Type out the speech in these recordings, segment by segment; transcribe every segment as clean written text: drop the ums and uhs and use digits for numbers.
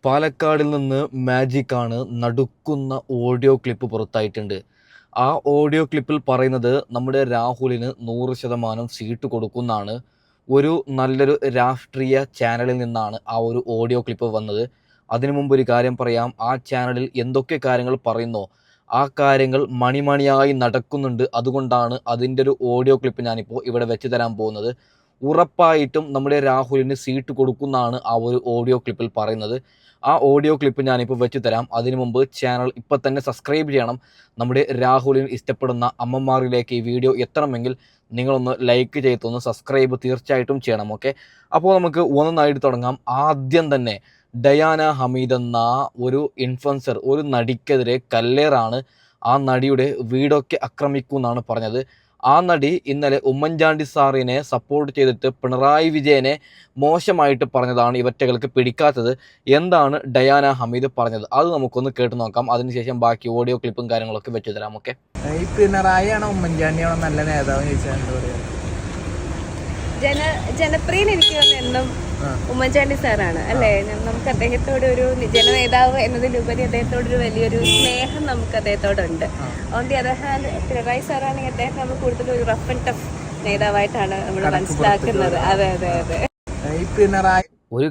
പാലക്കാടിൽ നിന്ന് മാജിക്കാണ് നടുക്കുന്ന audio clip പുറത്തായിട്ടുണ്ട്. ആ audio ക്ലിപ്പിൽ പറയുന്നത് നമ്മുടെ രാഹുലിന് 100% സീറ്റ് കൊടുക്കുന്നാണ്. ഒരു നല്ലൊരു രാഷ്ട്രീയ ചാനലിൽ നിന്നാണ് ആ ഒരു ഓഡിയോ ക്ലിപ്പ് വന്നത്. അതിനു മുമ്പ് ഒരു കാര്യം പറയാം, ആ ചാനലിൽ എന്തൊക്കെ കാര്യങ്ങൾ പറയുന്നോ ആ കാര്യങ്ങൾ മണിമണിയായി നടക്കുന്നുണ്ട്. അതുകൊണ്ടാണ് അതിൻ്റെ ഒരു ഓഡിയോ ക്ലിപ്പ് ഞാനിപ്പോൾ ഇവിടെ വെച്ച് തരാൻ പോകുന്നത്. ഉറപ്പായിട്ടും നമ്മുടെ രാഹുലിന് സീറ്റ് കൊടുക്കുന്നാണ് ആ ഒരു ഓഡിയോ ക്ലിപ്പിൽ പറയുന്നത്. ആ ഓഡിയോ ക്ലിപ്പ് ഞാനിപ്പോൾ വെച്ച് തരാം. അതിനു മുമ്പ് ചാനൽ ഇപ്പം തന്നെ സബ്സ്ക്രൈബ് ചെയ്യണം. നമ്മുടെ രാഹുലിന് ഇഷ്ടപ്പെടുന്ന അമ്മമാരിലേക്ക് ഈ വീഡിയോ എത്തണമെങ്കിൽ നിങ്ങളൊന്ന് ലൈക്ക് ചെയ്തൊന്ന് സബ്സ്ക്രൈബ് തീർച്ചയായിട്ടും ചെയ്യണം. ഓക്കെ, അപ്പോൾ നമുക്ക് ഒന്നൊന്നായിട്ട് തുടങ്ങാം. ആദ്യം തന്നെ ഡയാന ഹമീദ് എന്ന ഒരു ഇൻഫ്ലുവൻസർ, ഒരു നടിക്കെതിരെ കല്ലേറാണ്. ആ നടിയുടെ വീടൊക്കെ ആക്രമിക്കുമെന്നാണ് പറഞ്ഞത്. ആ നടി ഇന്നലെ ഉമ്മൻചാണ്ടി സാറിനെ സപ്പോർട്ട് ചെയ്തിട്ട് പിണറായി വിജയനെ മോശമായിട്ട് പറഞ്ഞതാണ് ഇവറ്റകൾക്ക് പിടിക്കാത്തത്. എന്താണ് ഡയാന ഹമീദ് പറഞ്ഞത് അത് നമുക്കൊന്ന് കേട്ട് നോക്കാം. അതിനുശേഷം ബാക്കി ഓഡിയോ ക്ലിപ്പും കാര്യങ്ങളൊക്കെ വെച്ച് തരാം. ഓക്കെ, ഈ പിണറായിയാണോ ഉമ്മൻചാണ്ടിയാണോ നല്ല നേതാവ് ചോദിച്ചാൽ എന്താ പറയാ? ജനപ്രിയൻ എനിക്ക് എന്നും ഉമ്മൻചാണ്ടി സാറാണ് അല്ലേ. നമുക്ക് അദ്ദേഹത്തോട് ഒരു ജനനേതാവ് എന്നതിലുപരി അദ്ദേഹത്തോടൊരു വലിയൊരു സ്നേഹം നമുക്ക് അദ്ദേഹത്തോടുണ്ട്. അതുകൊണ്ട് അദ്ദേഹം പിണറായി സാറാണെങ്കിൽ അദ്ദേഹം നമ്മൾ കൂടുതൽ ഒരു റഫ് ആൻഡ് ടഫ് നേതാവായിട്ടാണ് നമ്മൾ മനസ്സിലാക്കുന്നത്. അതെ അതെ അതെ. ഈ പിണറായി ഒരു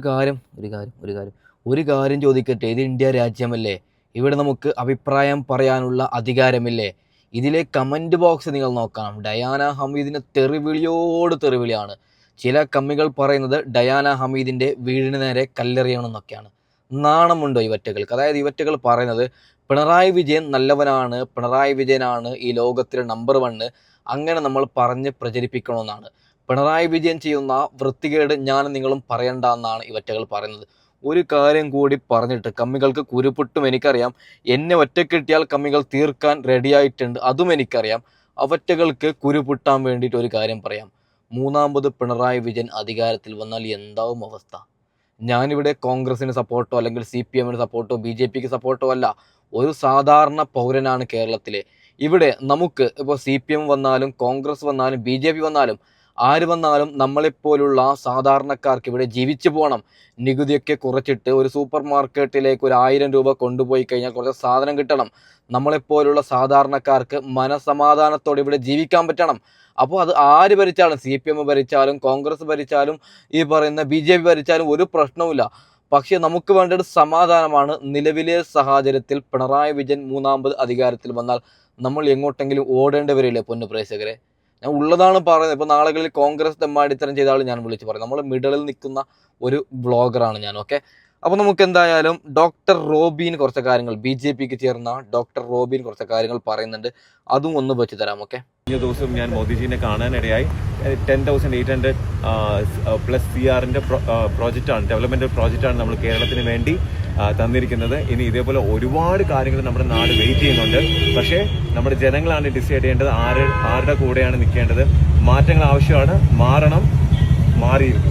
കാര്യം ചോദിക്കട്ടെ, ഇത് ഇന്ത്യ രാജ്യമല്ലേ? ഇവിടെ നമുക്ക് അഭിപ്രായം പറയാനുള്ള അധികാരമില്ലേ? ഇതിലെ കമൻറ്റ് ബോക്സ് നിങ്ങൾ നോക്കണം. ഡയാന ഹമീദിന് തെറിവിളിയോട് തെറിവിളിയാണ്. ചില കമ്മികൾ പറയുന്നത് ഡയാന ഹമീദിൻ്റെ വീടിന് നേരെ കല്ലെറിയണമെന്നൊക്കെയാണ്. നാണമുണ്ടോ ഇവറ്റകൾക്ക്? അതായത് ഇവറ്റകൾ പറയുന്നത് പിണറായി വിജയൻ നല്ലവനാണ്, പിണറായി വിജയനാണ് ഈ ലോകത്തിലെ നമ്പർ 1, അങ്ങനെ നമ്മൾ പറഞ്ഞ് പ്രചരിപ്പിക്കണമെന്നാണ്. പിണറായി വിജയൻ ചെയ്യുന്ന വൃത്തികേട് ഞാൻ നിങ്ങളും പറയണ്ട എന്നാണ് ഇവറ്റകൾ പറയുന്നത്. ഒരു കാര്യം കൂടി പറഞ്ഞിട്ട് കമ്മികൾക്ക് കുരുപൊട്ടും എനിക്കറിയാം. എന്നെ ഒറ്റക്കിട്ടിയാൽ കമ്മികൾ തീർക്കാൻ റെഡിയായിട്ടുണ്ട്, അതും എനിക്കറിയാം. അവറ്റകൾക്ക് കുരുപൊട്ടാൻ വേണ്ടിയിട്ട് ഒരു കാര്യം പറയാം. 3ാമത് പിണറായി വിജയൻ അധികാരത്തിൽ വന്നാൽ എന്താവും അവസ്ഥ? ഞാനിവിടെ കോൺഗ്രസിന് സപ്പോർട്ടോ അല്ലെങ്കിൽ CPM-ന് സപ്പോർട്ടോ BJP-ക്ക് സപ്പോർട്ടോ അല്ല. ഒരു സാധാരണ പൗരനാണ് കേരളത്തിലെ. ഇവിടെ നമുക്ക് ഇപ്പോൾ CPM വന്നാലും കോൺഗ്രസ് വന്നാലും BJP വന്നാലും ആര് വന്നാലും നമ്മളെപ്പോലുള്ള സാധാരണക്കാർക്ക് ഇവിടെ ജീവിച്ചു പോകണം. നികുതിയൊക്കെ കുറച്ചിട്ട് ഒരു സൂപ്പർ മാർക്കറ്റിലേക്ക് ഒരു 1000 രൂപ കൊണ്ടുപോയി കഴിഞ്ഞാൽ കുറച്ച് സാധനം കിട്ടണം. നമ്മളെപ്പോലുള്ള സാധാരണക്കാർക്ക് മനസമാധാനത്തോടെ ഇവിടെ ജീവിക്കാൻ പറ്റണം. അപ്പോൾ അത് ആര് ഭരിച്ചാലും, CPM ഭരിച്ചാലും കോൺഗ്രസ് ഭരിച്ചാലും ഈ പറയുന്ന BJP ഭരിച്ചാലും ഒരു പ്രശ്നവുമില്ല. പക്ഷേ നമുക്ക് വേണ്ടത് സമാധാനമാണ്. നിലവിലെ സാഹചര്യത്തിൽ പിണറായി വിജയൻ 3ാമത് അധികാരത്തിൽ വന്നാൽ നമ്മൾ എങ്ങോട്ടെങ്കിലും ഓടേണ്ടി വരില്ലേ പൊന്നു പ്രേക്ഷകരെ? ഞാൻ ഉള്ളതാണ് പറയുന്നത്. ഇപ്പോൾ നാളുകളിൽ കോൺഗ്രസ് തെമ്മാടിത്തരം ചെയ്ത ആൾ ഞാൻ വിളിച്ച് പറയും. നമ്മൾ മിഡിലിൽ നിൽക്കുന്ന ഒരു ബ്ലോഗറാണ് ഞാൻ. ഓക്കെ, അപ്പോൾ നമുക്ക് എന്തായാലും ഡോക്ടർ റോബിൻ കുറച്ച് കാര്യങ്ങൾ, BJP-ക്ക് ചേർന്ന ഡോക്ടർ റോബിൻ കുറച്ച് കാര്യങ്ങൾ പറയുന്നുണ്ട്. അതും ഒന്ന് വെച്ച് തരാം. ഓക്കെ, കഴിഞ്ഞ ദിവസം ഞാൻ മോദിജിനെ കാണാനിടയായി. 10,800 പ്ലസ് CR-ൻ്റെ പ്രോജക്റ്റാണ്, ഡെവലപ്മെൻറ്റ് പ്രോജക്റ്റാണ് നമ്മൾ കേരളത്തിന് വേണ്ടി തന്നിരിക്കുന്നത്. ഇനി ഇതേപോലെ ഒരുപാട് കാര്യങ്ങൾ നമ്മുടെ നാട് വെയിറ്റ് ചെയ്യുന്നുണ്ട്. പക്ഷേ നമ്മുടെ ജനങ്ങളാണ് ഡിസൈഡ് ചെയ്യേണ്ടത് ആരുടെ കൂടെയാണ് നിൽക്കേണ്ടത്. മാറ്റങ്ങൾ ആവശ്യമാണ്, മാറിയിരിക്കും.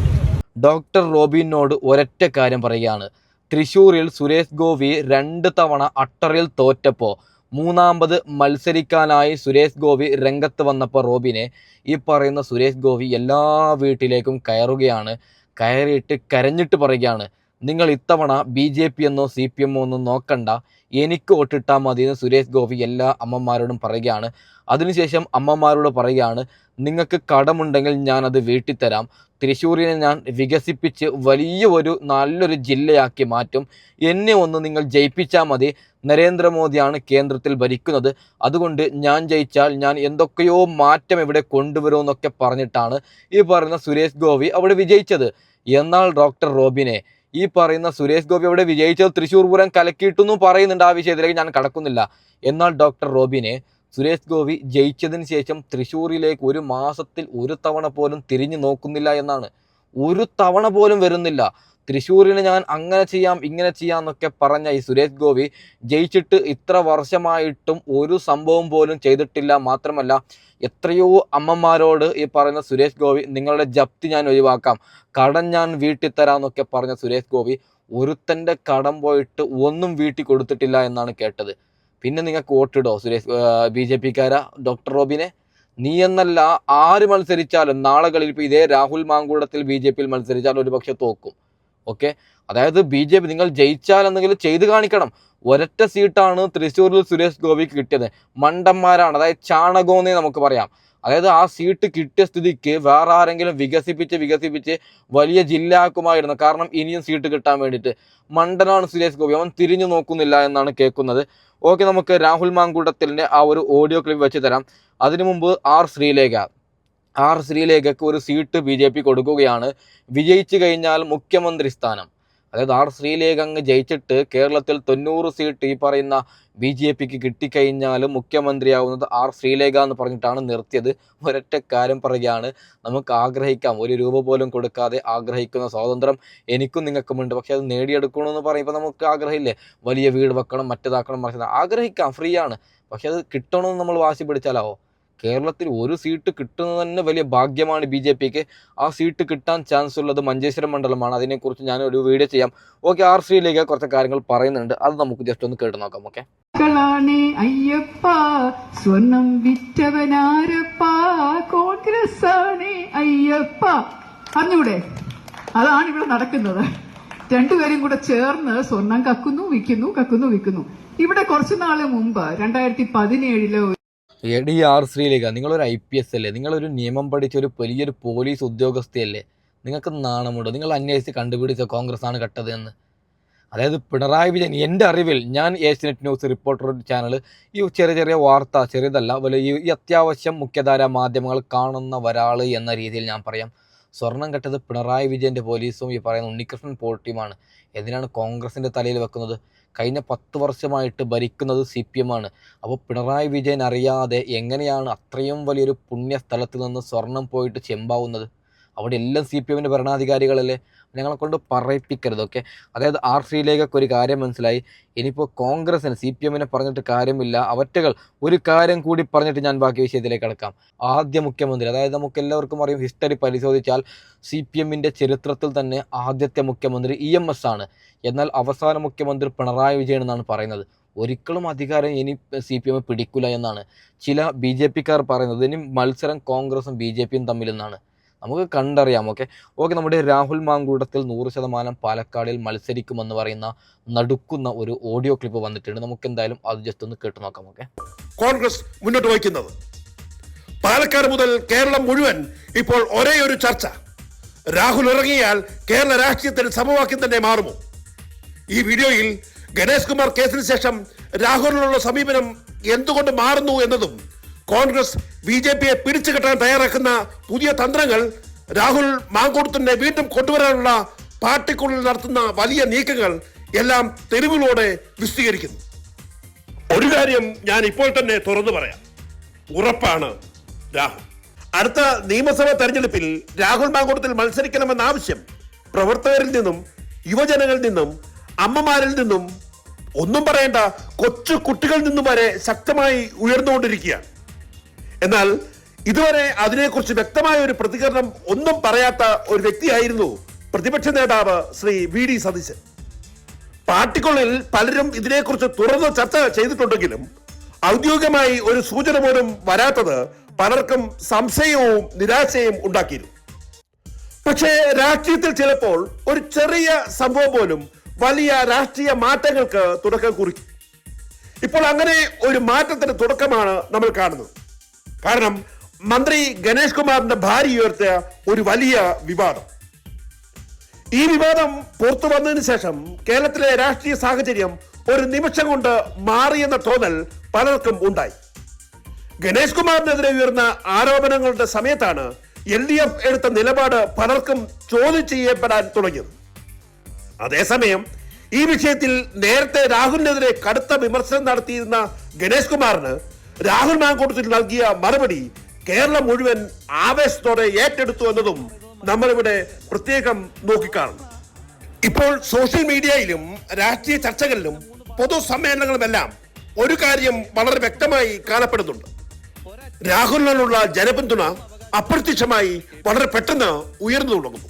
ഡോക്ടർ റോബിനോട് ഒരൊറ്റ കാര്യം പറയുകയാണ്. തൃശ്ശൂരിൽ സുരേഷ് ഗോപി 2 തവണ അട്ടറിൽ തോറ്റപ്പോൾ 3ാമത് മത്സരിക്കാനായി സുരേഷ് ഗോപി രംഗത്ത് വന്നപ്പോൾ റോബിനെ ഈ പറയുന്ന സുരേഷ് ഗോപി എല്ലാ വീട്ടിലേക്കും കയറുകയാണ്. കയറിയിട്ട് കരഞ്ഞിട്ട് പറയുകയാണ്, നിങ്ങൾ ഇത്തവണ BJP എന്നോ CPM ഒന്നും നോക്കണ്ട, എനിക്ക് വോട്ടിട്ടാൽ മതി എന്ന് സുരേഷ് ഗോപി എല്ലാ അമ്മമാരോടും പറയുകയാണ്. അതിനുശേഷം അമ്മമാരോട് പറയുകയാണ്, നിങ്ങൾക്ക് കടമുണ്ടെങ്കിൽ ഞാനത് വീട്ടിൽ തരാം. തൃശ്ശൂരിനെ ഞാൻ വികസിപ്പിച്ച് നല്ലൊരു ജില്ലയാക്കി മാറ്റും. എന്നെ ഒന്ന് നിങ്ങൾ ജയിപ്പിച്ചാൽ മതി. നരേന്ദ്രമോദിയാണ് കേന്ദ്രത്തിൽ ഭരിക്കുന്നത്. അതുകൊണ്ട് ഞാൻ ജയിച്ചാൽ ഞാൻ എന്തൊക്കെയോ മാറ്റം ഇവിടെ കൊണ്ടുവരുമെന്നൊക്കെ പറഞ്ഞിട്ടാണ് ഈ പറയുന്ന സുരേഷ് ഗോപി അവിടെ വിജയിച്ചത്. എന്നാൽ ഡോക്ടർ റോബിനെ ഈ പറയുന്ന സുരേഷ് ഗോപി അവിടെ വിജയിച്ചത് തൃശ്ശൂർ പൂരം കലക്കിയിട്ടെന്നും പറയുന്നുണ്ട്. ആ വിഷയത്തിലേക്ക് ഞാൻ കടക്കുന്നില്ല. എന്നാൽ ഡോക്ടർ റോബിനെ സുരേഷ് ഗോപി ജയിച്ചതിന് ശേഷം തൃശ്ശൂരിലേക്ക് 1 മാസത്തിൽ 1 തവണ പോലും തിരിഞ്ഞു നോക്കുന്നില്ല എന്നാണ്. 1 തവണ പോലും വരുന്നില്ല. തൃശ്ശൂരിന് ഞാൻ അങ്ങനെ ചെയ്യാം ഇങ്ങനെ ചെയ്യാം എന്നൊക്കെ പറഞ്ഞ ഈ സുരേഷ് ഗോപി ജയിച്ചിട്ട് ഇത്ര വർഷമായിട്ടും ഒരു സംഭവം പോലും ചെയ്തിട്ടില്ല. മാത്രമല്ല എത്രയോ അമ്മമാരോട് ഈ പറയുന്ന സുരേഷ് ഗോപി നിങ്ങളുടെ ജപ്തി ഞാൻ ഒഴിവാക്കാം, കടം ഞാൻ വീട്ടിൽ തരാമെന്നൊക്കെ പറഞ്ഞ സുരേഷ് ഗോപി ഒരുത്തൻ്റെ കടം പോയിട്ട് ഒന്നും വീട്ടിൽ കൊടുത്തിട്ടില്ല എന്നാണ് കേട്ടത്. പിന്നെ നിങ്ങൾക്ക് വോട്ടിടോ BJP-ക്കാരാ ഡോക്ടർ റോബിനെ? നീ എന്നല്ല ആര് മത്സരിച്ചാലും നാളുകളിൽ ഇപ്പോൾ ഇതേ രാഹുൽ മാങ്കൂടത്തിൽ BJP-യിൽ മത്സരിച്ചാൽ ഒരുപക്ഷെ തോക്കും. ഓക്കെ, അതായത് BJP നിങ്ങൾ ജയിച്ചാൽ എന്തെങ്കിലും ചെയ്ത് കാണിക്കണം. ഒരൊറ്റ സീറ്റാണ് തൃശ്ശൂരിൽ സുരേഷ് ഗോപിക്ക് കിട്ടിയത്. മണ്ടന്മാരാണ്, അതായത് ചാണകമെന്നേ നമുക്ക് പറയാം. അതായത് ആ സീറ്റ് കിട്ടിയ സ്ഥിതിക്ക് വേറെ ആരെങ്കിലും വികസിപ്പിച്ച് വലിയ ജില്ലയാക്കുമായിരുന്നു. കാരണം ഇനിയും സീറ്റ് കിട്ടാൻ വേണ്ടിയിട്ട്. മണ്ടനാണ് സുരേഷ് ഗോപി, അവൻ തിരിഞ്ഞു നോക്കുന്നില്ല എന്നാണ് കേൾക്കുന്നത്. ഓക്കെ, നമുക്ക് രാഹുൽ മാങ്കൂട്ടത്തിലിൻ്റെ ആ ഒരു ഓഡിയോ ക്ലിപ്പ് വെച്ച് തരാം. അതിനു മുമ്പ് ആർ ശ്രീലേഖയ്ക്ക് ഒരു സീറ്റ് BJP കൊടുക്കുകയാണ്. വിജയിച്ചു കഴിഞ്ഞാൽ മുഖ്യമന്ത്രി സ്ഥാനം. അതായത് ആർ ശ്രീലേഖ അങ്ങ് ജയിച്ചിട്ട് കേരളത്തിൽ 90 സീറ്റ് ഈ പറയുന്ന BJPക്ക് കിട്ടിക്കഴിഞ്ഞാൽ മുഖ്യമന്ത്രിയാവുന്നത് ആർ ശ്രീലേഖ എന്ന് പറഞ്ഞിട്ടാണ് നിർത്തിയത്. ഒരൊറ്റ കാര്യം പറയുകയാണ്, നമുക്ക് ആഗ്രഹിക്കാം, 1 രൂപ പോലും കൊടുക്കാതെ ആഗ്രഹിക്കുന്ന സ്വാതന്ത്ര്യം എനിക്കും നിങ്ങൾക്കുമുണ്ട്. പക്ഷെ അത് നേടിയെടുക്കണമെന്ന് പറയുമ്പോൾ നമുക്ക് ആഗ്രഹമില്ലേ, വലിയ വീട് വെക്കണം, മറ്റേതാക്കണം, മറിച്ചത് ആഗ്രഹിക്കാം, ഫ്രീ ആണ്. പക്ഷെ അത് കിട്ടണമെന്ന് നമ്മൾ വാശി പിടിച്ചാലാവോ? കേരളത്തിൽ ഒരു സീറ്റ് കിട്ടുന്നത് തന്നെ വലിയ ഭാഗ്യമാണ് BJPക്ക്. ആ സീറ്റ് കിട്ടാൻ ചാൻസ് ഉള്ളത് മഞ്ചേശ്വരം മണ്ഡലമാണ്. അതിനെക്കുറിച്ച് ഞാൻ ഒരു വീഡിയോ ചെയ്യാം. ഓക്കെ, ആർ ശ്രീലേഖ കുറച്ച് കാര്യങ്ങൾ പറയുന്നുണ്ട്, അത് നമുക്ക് ജസ്റ്റ് ഒന്ന് കേട്ട് നോക്കാം. ഓക്കെ, അയ്യപ്പ സ്വർണം വിറ്റവനാരപ്പ, കോൺഗ്രസ് ആണ് അയ്യപ്പ. അറിഞ്ഞൂടെ? അതാണ് ഇവിടെ നടക്കുന്നത്. രണ്ടുപേരും കൂടെ ചേർന്ന് സ്വർണം കക്കുന്നു. ഇവിടെ കുറച്ചു നാള് മുമ്പ് 2017 എടി ആർ ശ്രീലേഖ, നിങ്ങളൊരു IPS അല്ലേ, നിങ്ങളൊരു നിയമം പഠിച്ച ഒരു വലിയൊരു പോലീസ് ഉദ്യോഗസ്ഥയല്ലേ, നിങ്ങൾക്ക് നാണമുണ്ടോ? നിങ്ങൾ അന്വേഷിച്ച് കണ്ടുപിടിച്ച കോൺഗ്രസ് ആണ് കട്ടത് എന്ന്. അതായത് പിണറായി വിജയൻ, എൻ്റെ അറിവിൽ, ഞാൻ ഏഷ്യാനെറ്റ് ന്യൂസ് റിപ്പോർട്ടർ ചാനൽ ഈ ചെറിയ വാർത്ത, ചെറിയതല്ല, വലിയ ഈ അത്യാവശ്യം മുഖ്യധാരാ മാധ്യമങ്ങൾ കാണുന്ന ഒരാൾ എന്ന രീതിയിൽ ഞാൻ പറയാം, സ്വർണം കെട്ടത് പിണറായി വിജയൻ്റെ പോലീസും ഈ പറയുന്ന ഉണ്ണികൃഷ്ണൻ പോളിറ്റിയുമാണ്. എന്തിനാണ് കോൺഗ്രസിൻ്റെ തലയിൽ വെക്കുന്നത്? കഴിഞ്ഞ 10 വർഷമായിട്ട് ഭരിക്കുന്നത് CPM ആണ്. അപ്പോൾ പിണറായി വിജയൻ അറിയാതെ എങ്ങനെയാണ് അത്രയും വലിയൊരു പുണ്യ സ്ഥലത്ത് നിന്ന് സ്വർണം പോയിട്ട് ചെമ്പാവുന്നത്? അവിടെ എല്ലാം CPMൻ്റെ ഭരണാധികാരികളല്ലേ, ഞങ്ങളെ കൊണ്ട് പറയിപ്പിക്കരുത്. ഓക്കെ, അതായത് ആർ ശ്രീലേഖയ്ക്ക് ഒരു കാര്യം മനസ്സിലായി. ഇനിയിപ്പോൾ കോൺഗ്രസിന് CPMനെ പറഞ്ഞിട്ട് കാര്യമില്ല. അവറ്റകൾ ഒരു കാര്യം കൂടി പറഞ്ഞിട്ട് ഞാൻ ബാക്കി വിഷയത്തിലേക്ക് കിടക്കാം. ആദ്യ മുഖ്യമന്ത്രി, അതായത് നമുക്ക് എല്ലാവർക്കും അറിയും, ഹിസ്റ്ററി പരിശോധിച്ചാൽ CPMൻ്റെ ചരിത്രത്തിൽ തന്നെ ആദ്യത്തെ മുഖ്യമന്ത്രി EMS ആണ്. എന്നാൽ അവസാന മുഖ്യമന്ത്രി പിണറായി വിജയൻ എന്നാണ് പറയുന്നത്. ഒരിക്കലും അധികാരം ഇനി CPM പിടിക്കില്ല എന്നാണ് ചില BJPക്കാർ പറയുന്നത്. ഇനി മത്സരം കോൺഗ്രസും BJPയും തമ്മിലെന്നാണ് നമുക്ക് കണ്ടറിയാം. ഓക്കെ, നമ്മുടെ രാഹുൽ മാങ്കൂട്ടത്തിൽ 100% പാലക്കാടിൽ മത്സരിക്കുമെന്ന് പറയുന്ന നടുക്കുന്ന ഒരു ഓഡിയോ ക്ലിപ്പ് വന്നിട്ടുണ്ട്. നമുക്ക് എന്തായാലും അത് ജസ്റ്റ് ഒന്ന് കേട്ടു നോക്കാം. ഓക്കെ, കോൺഗ്രസ് മുന്നോട്ട് വയ്ക്കുന്നത് പാലക്കാട് മുതൽ കേരളം മുഴുവൻ ഇപ്പോൾ ഒരേ ഒരു ചർച്ച, രാഹുൽ ഇറങ്ങിയാൽ കേരള രാഷ്ട്രീയത്തിന് സമവാക്യം തന്നെ മാറുമോ? ഈ വീഡിയോയിൽ ഗണേഷ് കുമാർ കേസിന് ശേഷം രാഹുലിനുള്ള സമീപനം എന്തുകൊണ്ട് മാറുന്നു എന്നതും കോൺഗ്രസ് BJPയെ പിടിച്ചു കെട്ടാൻ തയ്യാറാക്കുന്ന പുതിയ തന്ത്രങ്ങൾ, രാഹുൽ മാങ്കൂട്ടത്തിനെ വീണ്ടും കൊണ്ടുവരാനുള്ള പാർട്ടിക്കുള്ളിൽ നടത്തുന്ന വലിയ നീക്കങ്ങൾ എല്ലാം തെരുവിലൂടെ വിശദീകരിക്കുന്നു. ഒരു കാര്യം ഞാൻ ഇപ്പോൾ തന്നെ തുറന്നു പറയാം, ഉറപ്പാണ് രാഹുൽ അടുത്ത നിയമസഭാ തെരഞ്ഞെടുപ്പിൽ രാഹുൽ മാങ്കൂട്ടത്തിൽ മത്സരിക്കണമെന്ന ആവശ്യം പ്രവർത്തകരിൽ നിന്നും, യുവജനങ്ങളിൽ നിന്നും, അമ്മമാരിൽ നിന്നും, ഒന്നും പറയേണ്ട കൊച്ചു കുട്ടികളിൽ നിന്നും വരെ ശക്തമായി ഉയർന്നുകൊണ്ടിരിക്കുകയാണ്. എന്നാൽ ഇതുവരെ അതിനെക്കുറിച്ച് വ്യക്തമായ ഒരു പ്രതികരണം ഒന്നും പറയാത്ത ഒരു വ്യക്തിയായിരുന്നു പ്രതിപക്ഷ നേതാവ് ശ്രീ VD സതീശൻ. പാർട്ടിക്കുള്ളിൽ പലരും ഇതിനെക്കുറിച്ച് തുറന്ന് ചർച്ച ചെയ്തിട്ടുണ്ടെങ്കിലും ഔദ്യോഗികമായി ഒരു സൂചന പോലും വരാത്തത് പലർക്കും സംശയവും നിരാശയും ഉണ്ടാക്കിയിരുന്നു. പക്ഷേ രാഷ്ട്രീയത്തിൽ ചിലപ്പോൾ ഒരു ചെറിയ സംഭവം പോലും വലിയ രാഷ്ട്രീയ മാറ്റങ്ങൾക്ക് തുടക്കം കുറിക്കും. ഇപ്പോൾ അങ്ങനെ ഒരു മാറ്റത്തിന് തുടക്കമാണ് നമ്മൾ കാണുന്നത്. കാരണം മന്ത്രി ഗണേഷ് കുമാറിന്റെ ഭാര്യ ഉയർത്തിയ ഒരു വലിയ വിവാദം. ഈ വിവാദം പുറത്തു വന്നതിന് ശേഷം കേരളത്തിലെ രാഷ്ട്രീയ സാഹചര്യം ഒരു നിമിഷം കൊണ്ട് മാറിയെന്ന തോന്നൽ പലർക്കും ഉണ്ടായി. ഗണേഷ് കുമാറിനെതിരെ ഉയർന്ന ആരോപണങ്ങളുടെ സമയത്താണ് LDF എടുത്ത നിലപാട് പലർക്കും ചോദ്യം ചെയ്യപ്പെടാൻ തുടങ്ങിയത്. അതേസമയം ഈ വിഷയത്തിൽ നേരത്തെ രാഹുലിനെതിരെ കടുത്ത വിമർശനം നടത്തിയിരുന്ന ഗണേഷ് കുമാറിന് രാഹുൽ മാങ്കൂട്ടത്തിൽ നൽകിയ മറുപടി കേരളം മുഴുവൻ ആവേശത്തോടെ ഏറ്റെടുത്തു എന്നതും നമ്മളിവിടെ പ്രത്യേകം നോക്കിക്കാണുന്നു. ഇപ്പോൾ സോഷ്യൽ മീഡിയയിലും രാഷ്ട്രീയ ചർച്ചകളിലും പൊതുസമ്മേളനങ്ങളുമെല്ലാം ഒരു കാര്യം വളരെ വ്യക്തമായി കാണപ്പെടുന്നുണ്ട്. രാഹുലിനുള്ള ജനപിന്തുണ അപ്രത്യക്ഷമായി വളരെ പെട്ടെന്ന് ഉയർന്നു തുടങ്ങുന്നു.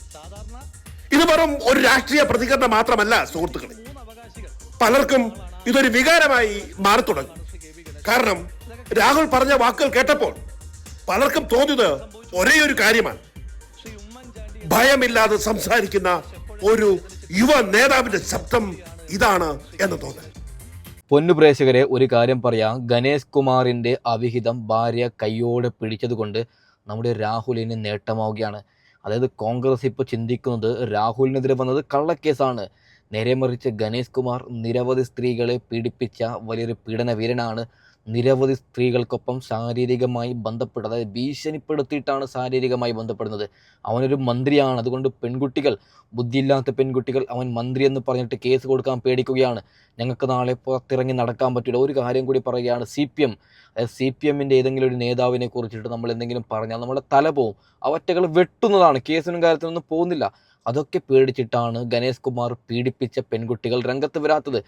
ഇത് വെറും ഒരു രാഷ്ട്രീയ പ്രതികരണം മാത്രമല്ല സുഹൃത്തുക്കളെ, പലർക്കും ഇതൊരു വികാരമായി മാറി തുടങ്ങി. കാരണം രാഹുൽ പറഞ്ഞ വാക്കുകൾ കേട്ടപ്പോൾ പലർക്കും തോന്നിയത് ഒരേ ഒരു കാര്യമാണ്, ഭയമില്ലാതെ സംസാരിക്കുന്ന ഒരു യുവ നേതാവിന്റെ ശബ്ദം ഇതാണ് എന്ന് തോന്നൽ. പൊന്നു പ്രേക്ഷകരെ, ഒരു കാര്യം പറയാം. ഗണേഷ് കുമാറിൻ്റെ അവിഹിതം ഭാര്യ കയ്യോടെ പിടിച്ചതുകൊണ്ട് നമ്മുടെ രാഹുലിന് നേട്ടമാവുകയാണ്. അതായത് കോൺഗ്രസ് ഇപ്പോൾ ചിന്തിക്കുന്നത് രാഹുലിനെതിരെ വന്നത് കള്ളക്കേസാണ്. നേരെ മറിച്ച് ഗണേഷ് കുമാർ നിരവധി സ്ത്രീകളെ പീഡിപ്പിച്ച വലിയൊരു പീഡനവീരനാണ്. നിരവധി സ്ത്രീകൾക്കൊപ്പം ശാരീരികമായി ബന്ധപ്പെടുക, അതായത് ഭീഷണിപ്പെടുത്തിയിട്ടാണ് ശാരീരികമായി ബന്ധപ്പെടുന്നത്. അവനൊരു മന്ത്രിയാണ്. അതുകൊണ്ട് പെൺകുട്ടികൾ, ബുദ്ധിയില്ലാത്ത പെൺകുട്ടികൾ അവൻ മന്ത്രി എന്ന് പറഞ്ഞിട്ട് കേസ് കൊടുക്കാൻ പേടിക്കുകയാണ്. ഞങ്ങൾക്ക് നാളെ പുറത്തിറങ്ങി നടക്കാൻ പറ്റില്ല. ഒരു കാര്യം കൂടി പറയുകയാണ്, CPM, അതായത് CPM-ൻ്റെ ഏതെങ്കിലും ഒരു നേതാവിനെ കുറിച്ചിട്ട് നമ്മൾ എന്തെങ്കിലും പറഞ്ഞാൽ നമ്മുടെ തല പോവും. അവറ്റകൾ വെട്ടുന്നതാണ്, കേസിനും കാര്യത്തിനൊന്നും പോകുന്നില്ല. അതൊക്കെ പേടിച്ചിട്ടാണ് ഗണേഷ് കുമാർ പീഡിപ്പിച്ച പെൺകുട്ടികൾ രംഗത്ത് വരാത്തത്.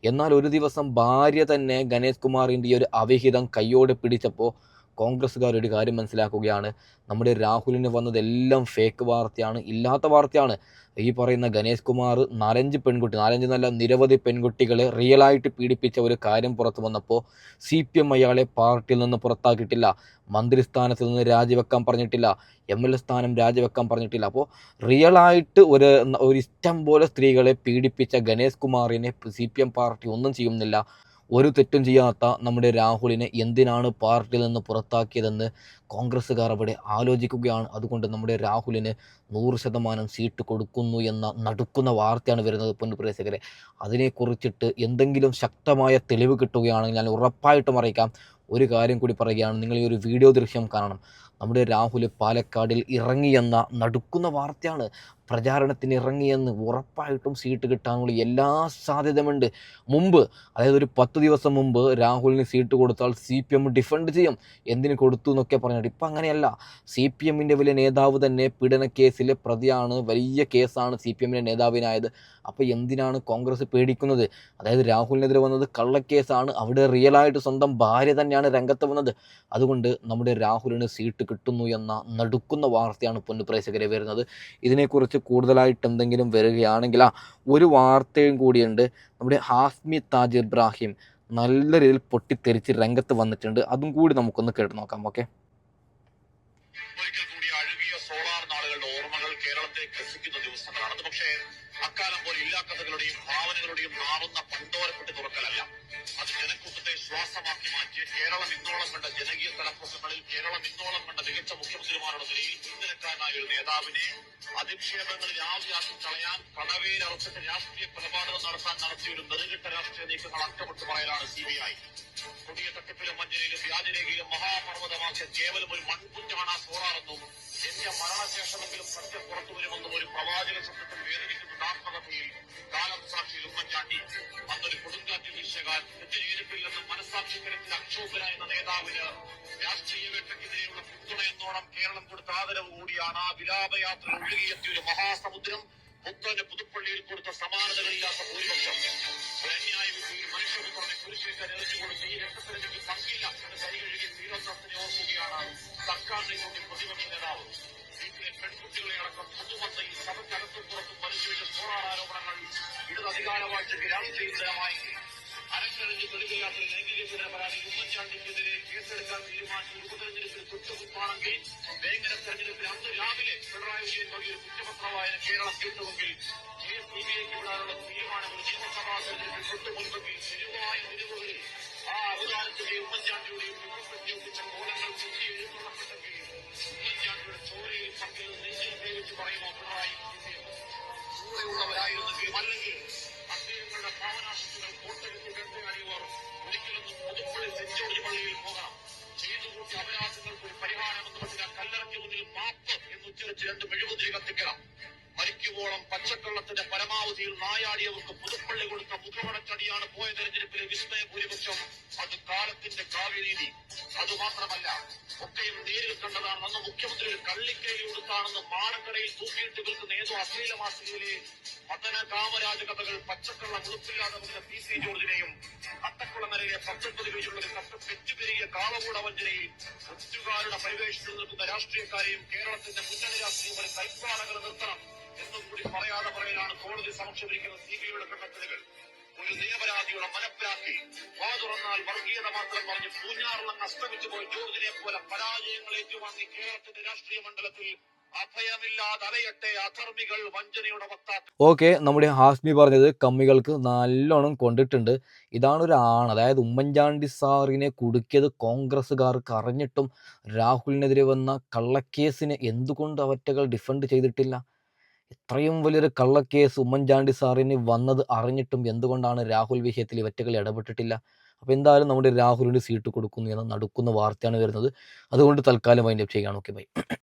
എന്നാൽ ഒരു ദിവസം ഭാര്യ തന്നെ ഗണേഷ് കുമാറിൻ്റെ ഈ ഒരു അവിഹിതം കയ്യോടെ പിടിച്ചപ്പോൾ കോൺഗ്രസ്സുകാർ ഒരു കാര്യം മനസ്സിലാക്കുകയാണ്, നമ്മുടെ രാഹുലിന് വന്നതെല്ലാം ഫേക്ക് വാർത്തയാണ്, ഇല്ലാത്ത വാർത്തയാണ്. ഈ പറയുന്ന ഗണേഷ് കുമാർ 4 നല്ല നിരവധി പെൺകുട്ടികളെ റിയലായിട്ട് പീഡിപ്പിച്ച ഒരു കാര്യം പുറത്തു വന്നപ്പോൾ CPM അയാളെ പാർട്ടിയിൽ നിന്ന് പുറത്താക്കിയിട്ടില്ല, മന്ത്രിസ്ഥാനത്ത് നിന്ന് രാജിവെക്കാൻ പറഞ്ഞിട്ടില്ല, MLA സ്ഥാനം രാജിവെക്കാൻ പറഞ്ഞിട്ടില്ല. അപ്പോൾ റിയലായിട്ട് ഒരു ഇഷ്ടം പോലെ സ്ത്രീകളെ പീഡിപ്പിച്ച ഗണേഷ് കുമാറിനെ CPM പാർട്ടി ഒന്നും ചെയ്യുന്നില്ല. ഒരു തെറ്റും ചെയ്യാത്ത നമ്മുടെ രാഹുലിനെ എന്തിനാണ് പാർട്ടിയിൽ നിന്ന് പുറത്താക്കിയതെന്ന് കോൺഗ്രസ്സുകാർ അവിടെ ആലോചിക്കുകയാണ്. അതുകൊണ്ട് നമ്മുടെ രാഹുലിന് 100% സീറ്റ് കൊടുക്കുന്നു എന്ന നടുക്കുന്ന വാർത്തയാണ് വരുന്നത് പൊന്നു പ്രേക്ഷകരെ. അതിനെക്കുറിച്ചിട്ട് എന്തെങ്കിലും ശക്തമായ തെളിവ് കിട്ടുകയാണെങ്കിൽ ഞാൻ ഉറപ്പായിട്ടും അറിയിക്കാം. ഒരു കാര്യം കൂടി പറയുകയാണ്, നിങ്ങൾ ഈ ഒരു വീഡിയോ ദൃശ്യം കാണണം. നമ്മുടെ രാഹുൽ പാലക്കാടിൽ ഇറങ്ങിയെന്ന നടുക്കുന്ന വാർത്തയാണ്. പ്രചാരണത്തിന് ഇറങ്ങിയെന്ന് ഉറപ്പായിട്ടും സീറ്റ് കിട്ടാനുള്ള എല്ലാ സാധ്യതയുമുണ്ട്. മുമ്പ്, അതായത് ഒരു 10 ദിവസം മുമ്പ് രാഹുലിന് സീറ്റ് കൊടുത്താൽ CPM ഡിഫെൻഡ് ചെയ്യും, എന്തിന് കൊടുത്തു എന്നൊക്കെ പറഞ്ഞിട്ട്. ഇപ്പം അങ്ങനെയല്ല. CPM-ൻ്റെ വലിയ നേതാവ് തന്നെ പീഡന കേസിലെ പ്രതിയാണ്. വലിയ കേസാണ് CPM-ൻ്റെ നേതാവിനായത്. അപ്പോൾ എന്തിനാണ് കോൺഗ്രസ് പേടിക്കുന്നത്? അതായത് രാഹുലിനെതിരെ വന്നത് കള്ളക്കേസാണ്, അവിടെ റിയലായിട്ട് സ്വന്തം ഭാര്യ തന്നെയാണ് രംഗത്ത് വന്നത്. അതുകൊണ്ട് നമ്മുടെ രാഹുലിന് സീറ്റ് കിട്ടുന്നു എന്ന നടുക്കുന്ന വാർത്തയാണ് പൊന്നു പ്രേക്ഷകരെ വരുന്നത്. ഇതിനെക്കുറിച്ച് കൂടുതലായിട്ട് എന്തെങ്കിലും വരികയാണെങ്കിൽ ഒരു വാർത്തയും കൂടിയുണ്ട്. നമ്മുടെ ഹാസ്മി താജ് ഇബ്രാഹിം നല്ല രീതിയിൽ പൊട്ടിത്തെറിച്ച് രംഗത്ത് വന്നിട്ടുണ്ട്. അതും കൂടി നമുക്കൊന്ന് കേട്ട് നോക്കാം. ഓക്കെ. ഒരിക്കൽ കൂടി അഴുകിയ സോളാർ നാളുകളുടെ ഓർമ്മകൾ കേരളത്തെ ഗ്രസിക്കുന്ന ദിവസങ്ങളാണ്. അത് പക്ഷേ അക്കാലം പോലെ ഇല്ലാക്കഥകളുടെയും ഭാവനകളുടെയും നാവുന്ന പണ്ടോരപ്പെട്ട് തുറക്കലല്ല. അത് ജനക്കൂട്ടത്തെ ശ്വാസമാക്കി മാറ്റിയ കേരളം ഇന്നോളം കണ്ട ജനകീയ തലപ്പൊക്കങ്ങളിൽ കേരളം ഇന്നോളം കണ്ട മികച്ച മുഖ്യമന്ത്രിമാരുടെ നിലയിൽ പിന്തുണക്കാരനായ ഒരു നേതാവിനെ അധിക്ഷേപങ്ങളിൽ ആവിയാക്കി കളയാൻ കടവേരറുത്തിട്ട് രാഷ്ട്രീയ കൊലപാതകം നടത്താൻ നടത്തിയ ഒരു നെറുകെട്ട രാഷ്ട്രീയ നീക്കങ്ങൾ അക്കമിട്ട് പറയലാണ് CBI. കൊടിയ തട്ടിപ്പിലും വഞ്ചനയിലും വ്യാജരേഖയിലും മഹാപർവ്വതമാക്കിയ കേവലം ഒരു മൺകുറ്റാണ് സോളാറെന്നും എന്റെ മരണശേഷമെങ്കിലും സത്യം പുറത്തു വരുമെന്നും ഒരു പ്രവാചക ശബ്ദത്തിൽ വേദനിക്കുന്ന ആത്മകഥയിൽ കാലം സാക്ഷിയിൽ ഉമ്മൻചാണ്ടി അന്നൊരു കൊടുങ്കാറ്റ് വീശകാൽ തെറ്റ് ചെയ്തിട്ടില്ലെന്നും മനസ്സാക്ഷിക്കരത്തിൽ അക്ഷോഭനായ എന്ന നേതാവിന് രാഷ്ട്രീയ വേട്ടയ്ക്കെതിരെയുള്ള പിന്തുണ എന്നോണം കേരളം കൊടുത്ത ആദരവ് കൂടിയാണ് ആ വിലാപയാത്ര ഒഴുകിയെത്തിയ ഒരു മഹാസമുദ്രം മുത്തന്റെ പുതുപ്പള്ളിയിൽ കൊടുത്ത സമാനതകളില്ലാത്ത ഭൂരിപക്ഷം. ഒരു അന്യായ വിധിയിൽ മനുഷ്യപുത്രനെ കുരിശേറ്റാൻ എറിഞ്ഞു കൊടുത്ത് ഈ രക്തത്തിലേക്ക് പങ്കില്ല എന്ന് കൈകഴുകി തീരത്തത്തിനെ ഓർക്കുകയാണ് സർക്കാരിനെ കൊണ്ട് പ്രതിപക്ഷ നേതാവ്. വീട്ടിലെ പെൺകുട്ടികളെ അടക്കം പൊതുമത്തയിൽ സഭയ്ക്കകത്തും പുറത്തും പരിശോധിച്ച സോളാർ ആരോപണങ്ങൾ ഇടത് അധികാരവാഴ്ചയ്ക്ക് രാഷ്ട്രീയമായി അരക്കഴിഞ്ഞ് തെളിവില്ലാത്ത ലൈംഗിക പരാതി ഉമ്മൻചാണ്ടിക്കെതിരെ കേസെടുക്കാൻ തീരുമാനിച്ച ഉപതെരഞ്ഞെടുപ്പിൽ തൊട്ടുകുപ്പാണെങ്കിൽ വേങ്ങര തെരഞ്ഞെടുപ്പിൽ അന്ന് രാവിലെ പിണറായി വിജയൻ വകയൊരു കുറ്റപത്രവായന കേരളം കേട്ടുവെങ്കിൽ CBIക്ക് വിടാനുള്ള തീരുമാനം ഒരു നിയമസഭാ തെരഞ്ഞെടുപ്പിൽ തൊട്ടുമുൻപെങ്കിൽ ശരിയായ നിലവുകളിൽ ആ അവതാരത്തിന്റെയും ഉമ്മൻചാണ്ടിയുടെയും പ്രയോഗിച്ച കോലങ്ങൾ ചുറ്റി എഴുന്നള്ളപ്പെട്ടെങ്കിൽ ഉമ്മൻചാണ്ടിയുടെ ചോരയിൽ പങ്കിൽ നെഞ്ചിൽ ഉപയോഗിച്ച് പറയുമോ പിണറായി കൂടെയുള്ളവരായിരുന്നെങ്കിലും അല്ലെങ്കിൽ അദ്ദേഹങ്ങളുടെ ഭാവനാശക്തികൾ കോട്ടകത്തിൽ കെട്ടുകാരിയവർ ഒരിക്കലൊന്നും പുതുപ്പള്ളി സെന്റ് ജോർജ് പള്ളിയിൽ പോകണം. ചെയ്തുകൂട്ടി അപരാധങ്ങൾക്ക് ഒരു പരിഹാരമെന്ന് പറഞ്ഞാൽ കല്ലറയ്ക്ക് മുന്നിൽ മാപ്പ് എന്ന് ഉച്ചരിച്ച് 2 മെഴുകുതിരി കത്തിക്കണം. മരിക്കുവോളം പച്ചക്കള്ളത്തിന്റെ പരമാവധിയിൽ നായാടിയവർക്ക് പുതുപ്പള്ളി കൊടുത്ത മുഖമടച്ചടിയാണ് പോയ തെരഞ്ഞെടുപ്പിലെ വിസ്മയ ഭൂരിപക്ഷം. അത് കാലത്തിന്റെ കാവ്യരീതി. അതുമാത്രമല്ല, ഒക്കെയും നേരിൽ കണ്ടതാണ്. അന്ന് മുഖ്യമന്ത്രി ഒരു കള്ളിക്കേലി കൊടുത്താണെന്ന് മാടക്കടയിൽ തൂക്കിയിട്ട് വിൽക്കുന്ന ഏതോ അശ്ലീല മാസികയിലെ മദന കാമരാജ കഥകൾ പച്ചക്കള്ള മുളുപ്പില്ലാതെ വന്ന PC ജോർജിനെയും അട്ടക്കുളങ്ങരയിലെ 19 പേജുള്ള ഒരു കത്ത് പെറ്റുപെരുകിയ കാളകൂട വഞ്ചനയിൽ ഒറ്റുകാരുടെ പരിവേഷത്തിൽ നിൽക്കുന്ന രാഷ്ട്രീയക്കാരെയും കേരളത്തിന്റെ മുന്നണി രാഷ്ട്രീയം ഒരു കൈപ്പാടകൾ നിർത്തണം എന്നും കൂടി പറയാതെ പറയലാണ് കോടതി സമക്ഷമിരിക്കുന്ന CBIയുടെ കണ്ടെത്തലുകൾ. ഒരു നിരപരാധിയുടെ മനപ്പിലാക്കി വാതുറന്നാൽ വർഗീയത മാത്രം പറഞ്ഞ് പൂഞ്ഞാറിലങ്ങ് അസ്തമിച്ചു പോയി ജോർജിനെ പോലെ പരാജയങ്ങൾ ഏറ്റുവാങ്ങി കേരളത്തിന്റെ രാഷ്ട്രീയ മണ്ഡലത്തിൽ അഭയമില്ലാതെ അലയട്ടെ അധർമ്മികൾ വഞ്ചനയുടെ വക്താക്കൾ. ഓക്കെ, നമ്മുടെ ഹാസ്മി പറഞ്ഞത് കമ്മികൾക്ക് നല്ലോണം കൊണ്ടിട്ടുണ്ട്. ഇതാണ് ഒരു ആണ്, അതായത് ഉമ്മൻചാണ്ടി സാറിനെ കുടുക്കിയത് കോൺഗ്രസ്സുകാർക്ക് അറിഞ്ഞിട്ടും രാഹുലിനെതിരെ വന്ന കള്ളക്കേസിനെ എന്തുകൊണ്ട് അവറ്റകൾ ഡിഫെൻഡ് ചെയ്തിട്ടില്ല? ഇത്രയും വലിയൊരു കള്ളക്കേസ് ഉമ്മൻചാണ്ടി സാറിന് വന്നത് അറിഞ്ഞിട്ടും എന്തുകൊണ്ടാണ് രാഹുൽ വിഷയത്തിൽ ഇവറ്റകൾ ഇടപെട്ടിട്ടില്ല? അപ്പോൾ എന്തായാലും നമ്മുടെ രാഹുലിന് സീറ്റ് കൊടുക്കുന്നു എന്ന നടക്കുന്ന വാർത്തയാണ് വരുന്നത്. അതുകൊണ്ട് തൽക്കാലം വൈൻഡപ്പ് ചെയ്യുകയാണ്. Okay, by.